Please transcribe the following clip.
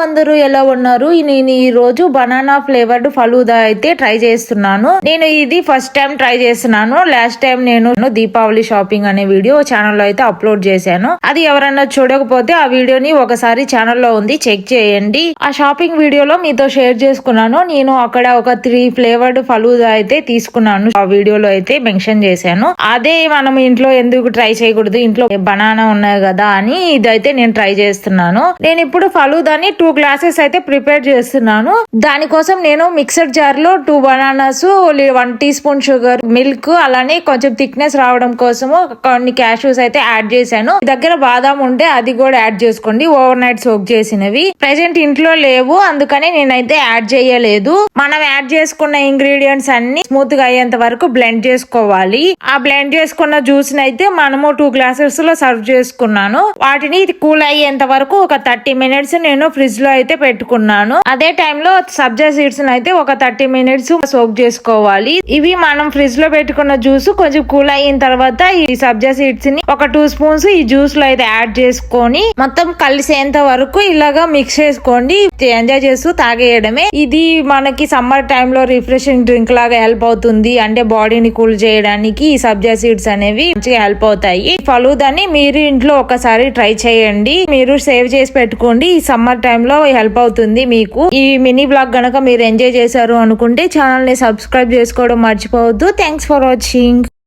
అందరూ ఎలా ఉన్నారు? నేను ఈ రోజు బనానా ఫ్లేవర్డ్ ఫలూదా అయితే ట్రై చేస్తున్నాను. నేను ఇది ఫస్ట్ టైం ట్రై చేస్తున్నాను. లాస్ట్ టైం నేను దీపావళి షాపింగ్ అనే వీడియో ఛానల్లో అయితే అప్లోడ్ చేశాను. అది ఎవరన్నా చూడకపోతే ఆ వీడియోని ఒకసారి ఛానల్లో ఉంది, చెక్ చేయండి. ఆ షాపింగ్ వీడియోలో మీతో షేర్ చేసుకున్నాను. నేను అక్కడ ఒక 3 ఫ్లేవర్డ్ ఫలూదా అయితే తీసుకున్నాను. ఆ వీడియోలో అయితే మెన్షన్ చేశాను. అదే మనం ఇంట్లో ఎందుకు ట్రై చేయకూడదు, ఇంట్లో బనానా ఉన్నాయి కదా అని ఇదైతే నేను ట్రై చేస్తున్నాను. నేను ఇప్పుడు ఫలూదాని 2 గ్లాసెస్ అయితే ప్రిపేర్ చేస్తున్నాను. దానికోసం నేను మిక్సర్ జార్ లో 2 bananas, 1 teaspoon sugar, milk, అలానే కొంచెం థిక్నెస్ రావడం కోసము కొన్ని క్యాష్యూస్ అయితే యాడ్ చేశాను. దగ్గర బాదాం ఉంటే అది కూడా యాడ్ చేసుకోండి, ఓవర్ నైట్ సోక్ చేసినవి. ప్రెసెంట్ ఇంట్లో లేవు, అందుకని నేనైతే యాడ్ చేయలేదు. మనం యాడ్ చేసుకున్న ఇంగ్రీడియంట్స్ అన్ని స్మూత్ గా అయ్యేంత వరకు బ్లెండ్ చేసుకోవాలి. ఆ బ్లెండ్ చేసుకున్న జ్యూస్ అయితే మనము 2 గ్లాసెస్ లో సర్వ్ చేసుకున్నాను. వాటిని కూల్ అయ్యేంత వరకు ఒక 30 మినిట్స్ నేను ఫ్రిడ్జ్ లో అయితే పెట్టుకున్నాను. అదే టైంలో సబ్జా సీడ్స్ అయితే ఒక 30 మినిట్స్ సోక్ చేసుకోవాలి. ఇవి మనం ఫ్రిడ్జ్ లో పెట్టుకున్న జ్యూస్ కొంచెం కూల్ అయిన తర్వాత ఈ సబ్జా సీడ్స్ ని ఒక 2 స్పూన్స్ ఈ జ్యూస్ లో అయితే యాడ్ చేసుకొని మొత్తం కలిసేంత వరకు ఇలాగా మిక్స్ చేసుకోండి. ఎంజాయ్ చేస్తూ తాగేయడమే. ఇది మనకి సమ్మర్ టైంలో రిఫ్రెషింగ్ డ్రింక్ లాగా హెల్ప్ అవుతుంది. అంటే బాడీని కూల్ చేయడానికి ఈ సబ్జా సీడ్స్ అనేవి మంచిగా హెల్ప్ అవుతాయి. ఫలూదాని మీరు ఇంట్లో ఒకసారి ట్రై చేయండి. మీరు సేవ్ చేసి పెట్టుకోండి. ఈ సమ్మర్ టైంలో హెల్ప్ అవుతుంది మీకు. ఈ మినీ బ్లాగ్ గనక మీరు ఎంజాయ్ చేశారు అనుకుంటే ఛానల్ ని సబ్స్క్రైబ్ చేసుకోవడం మర్చిపోవద్దు. Thanks for watching.